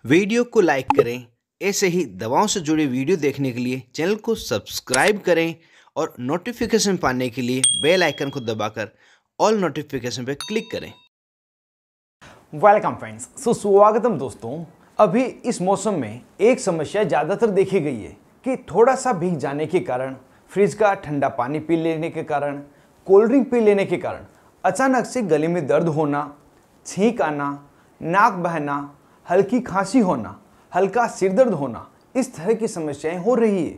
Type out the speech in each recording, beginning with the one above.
Video को like करें। ऐसे ही दवाओं से जुड़े वीडियो देखने के लिए चैनल को सब्सक्राइब करें और नोटिफिकेशन पाने के लिए बेल आइकन को दबाकर ऑल नोटिफिकेशन पर क्लिक करें। वेलकम फ्रेंड्स, सुस्वागतम दोस्तों। अभी इस मौसम में एक समस्या ज़्यादातर देखी गई है कि थोड़ा सा भीग जाने के कारण, फ्रिज का ठंडा पानी पी लेने के कारण, कोल्ड ड्रिंक पी लेने के कारण अचानक से गले में दर्द होना, छींक आना, नाक बहना, हल्की खांसी होना, हल्का सिर दर्द होना, इस तरह की समस्याएं हो रही है।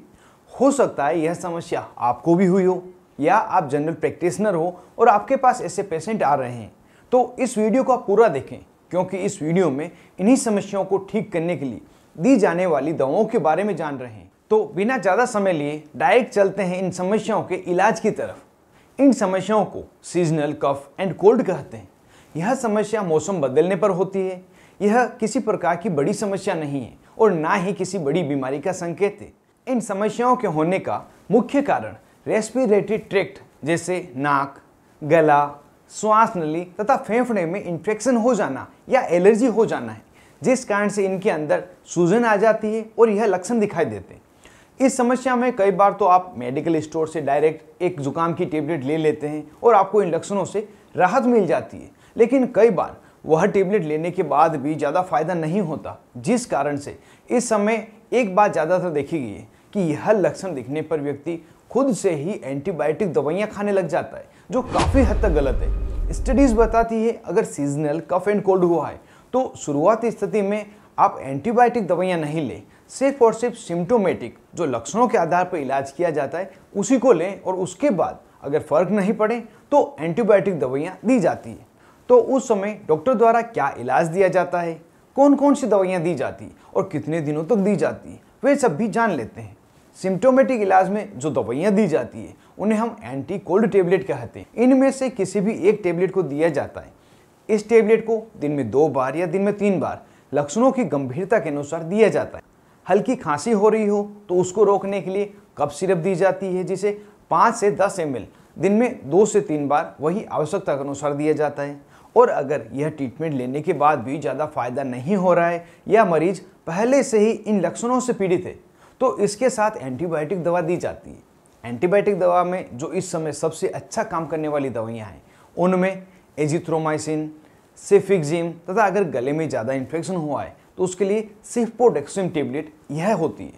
हो सकता है यह समस्या आपको भी हुई हो या आप जनरल प्रैक्टिशनर हो और आपके पास ऐसे पेशेंट आ रहे हैं। तो इस वीडियो को आप पूरा देखें, क्योंकि इस वीडियो में इन्हीं समस्याओं को ठीक करने के लिए दी जाने वाली दवाओं के बारे में जान रहे हैं। तो बिना ज़्यादा समय लिए डायरेक्ट चलते हैं इन समस्याओं के इलाज की तरफ। इन समस्याओं को सीजनल कफ एंड कोल्ड कहते हैं। यह समस्या मौसम बदलने पर होती है। यह किसी प्रकार की बड़ी समस्या नहीं है और ना ही किसी बड़ी बीमारी का संकेत है। इन समस्याओं के होने का मुख्य कारण रेस्पिरेटरी ट्रैक्ट जैसे नाक, गला, श्वास नली तथा फेफड़े में इन्फेक्शन हो जाना या एलर्जी हो जाना है, जिस कारण से इनके अंदर सूजन आ जाती है और यह लक्षण दिखाई देते हैं। इस समस्या में कई बार तो आप मेडिकल स्टोर से डायरेक्ट एक जुकाम की टेबलेट ले लेते हैं और आपको इन लक्षणों से राहत मिल जाती है, लेकिन कई बार वह टेबलेट लेने के बाद भी ज़्यादा फायदा नहीं होता, जिस कारण से इस समय एक बात ज़्यादातर देखी गई है कि यह लक्षण दिखने पर व्यक्ति खुद से ही एंटीबायोटिक दवाइयाँ खाने लग जाता है, जो काफ़ी हद तक गलत है। स्टडीज़ बताती है अगर सीजनल कफ एंड कोल्ड हुआ है तो शुरुआती स्थिति में आप एंटीबायोटिक दवाइयाँ नहीं लें, सिर्फ और सिर्फ सिम्टोमेटिक जो लक्षणों के आधार पर इलाज किया जाता है उसी को लें और उसके बाद अगर फर्क नहीं पड़े तो एंटीबायोटिक दवाइयाँ दी जाती है। तो उस समय डॉक्टर द्वारा क्या इलाज दिया जाता है, कौन कौन सी दवाइयाँ दी जाती है और कितने दिनों तक दी जाती है, वे सब भी जान लेते हैं। सिम्टोमेटिक इलाज में जो दवाइयाँ दी जाती है उन्हें हम एंटी कोल्ड टेबलेट कहते हैं। इनमें से किसी भी एक टेबलेट को दिया जाता है। इस टेबलेट को दिन में 2 बार या दिन में 3 बार लक्षणों की गंभीरता के अनुसार दिया जाता है। हल्की खांसी हो रही हो तो उसको रोकने के लिए कफ सिरप दी जाती है, जिसे 5 से 10 ml दिन में 2 से 3 बार वही आवश्यकता के अनुसार दिया जाता है। और अगर यह ट्रीटमेंट लेने के बाद भी ज़्यादा फायदा नहीं हो रहा है या मरीज पहले से ही इन लक्षणों से पीड़ित है तो इसके साथ एंटीबायोटिक दवा दी जाती है। एंटीबायोटिक दवा में जो इस समय सबसे अच्छा काम करने वाली दवाइयाँ हैं उनमें एजिथ्रोमाइसिन, सेफिक्सिम तथा अगर गले में ज़्यादा इन्फेक्शन हुआ है तो उसके लिए सिफपोटेक्सिम टेबलेट यह होती है।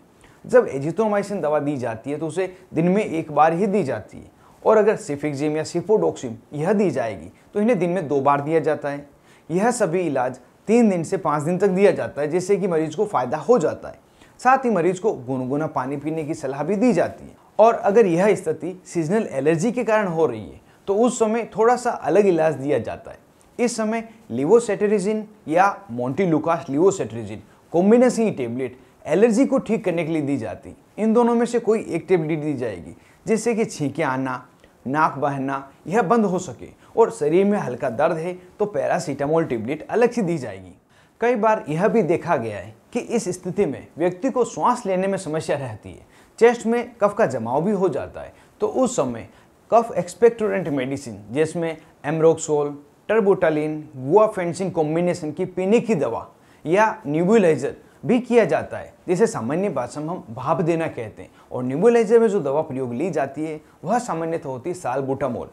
जब एजिथ्रोमाइसिन दवा दी जाती है तो उसे दिन में 1 बार ही दी जाती है और अगर सेफिक्सिम या सिफोडोक्सिम यह दी जाएगी तो इन्हें दिन में 2 बार दिया जाता है। यह सभी इलाज 3 दिन से 5 दिन तक दिया जाता है, जिससे कि मरीज को फायदा हो जाता है। साथ ही मरीज को गुनगुना पानी पीने की सलाह भी दी जाती है। और अगर यह स्थिति सीजनल एलर्जी के कारण हो रही है तो उस समय थोड़ा सा अलग इलाज दिया जाता है। इस समय लिवोसेट्रिजिन या मोंटेलुकास लिवोसेट्रिजिन कॉम्बिनेशन टेबलेट एलर्जी को ठीक करने के लिए दी जाती है। इन दोनों में से कोई एक टेबलेट दी जाएगी, जिससे कि छींकें आना, नाक बहना यह बंद हो सके। और शरीर में हल्का दर्द है तो पैरासीटामोल टेबलेट अलग से दी जाएगी। कई बार यह भी देखा गया है कि इस स्थिति में व्यक्ति को श्वास लेने में समस्या रहती है, चेस्ट में कफ का जमाव भी हो जाता है, तो उस समय कफ एक्सपेक्टोरेंट मेडिसिन जिसमें एम्रोक्सोल, टर्बोटालिन, गुआफेंसिन कॉम्बिनेशन की पीने की दवा या न्यूबुलाइजर भी किया जाता है, जिसे सामान्य भाषा में हम भाप देना कहते हैं। और न्यूबुलाइजर में जो दवा प्रयोग ली जाती है वह सामान्यतः होती है साल्बुटामोल।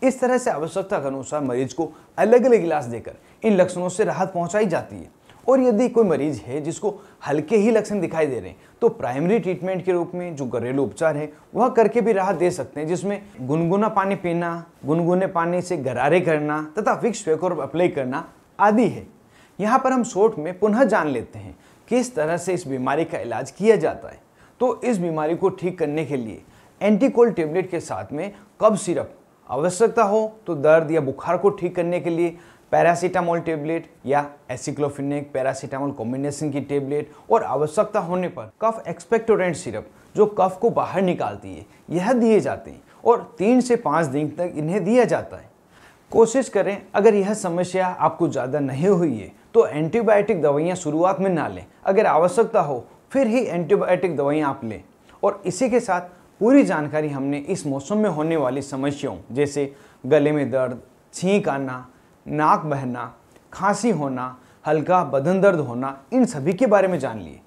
इस तरह से आवश्यकता के अनुसार मरीज को अलग अलग इलाज देकर इन लक्षणों से राहत पहुंचाई जाती है। और यदि कोई मरीज है जिसको हल्के ही लक्षण दिखाई दे रहे हैं तो प्राइमरी ट्रीटमेंट के रूप में जो घरेलू उपचार है वह करके भी राहत दे सकते हैं, जिसमें गुनगुना पानी पीना, गुनगुने पानी से गरारे करना तथा विक्स वेपोर अप्लाई करना आदि है। यहाँ पर हम शॉर्ट में पुनः जान लेते हैं किस तरह से इस बीमारी का इलाज किया जाता है। तो इस बीमारी को ठीक करने के लिए एंटीकोल्ड टेबलेट के साथ में कफ सिरप, आवश्यकता हो तो दर्द या बुखार को ठीक करने के लिए पैरासीटामोल टेबलेट या एसिक्लोफिनेक पैरासीटामोल कॉम्बिनेशन की टेबलेट, और आवश्यकता होने पर कफ एक्सपेक्टोरेंट सिरप जो कफ को बाहर निकालती है यह दिए जाते हैं और 3 से 5 दिन तक इन्हें दिया जाता है। कोशिश करें अगर यह समस्या आपको ज़्यादा नहीं हुई है तो एंटीबायोटिक दवाइयाँ शुरुआत में ना लें, अगर आवश्यकता हो फिर ही एंटीबायोटिक दवाइयाँ आप लें। और इसी के साथ पूरी जानकारी हमने इस मौसम में होने वाली समस्याओं जैसे गले में दर्द, छींक आना, नाक बहना, खांसी होना, हल्का बदन दर्द होना, इन सभी के बारे में जान लिए।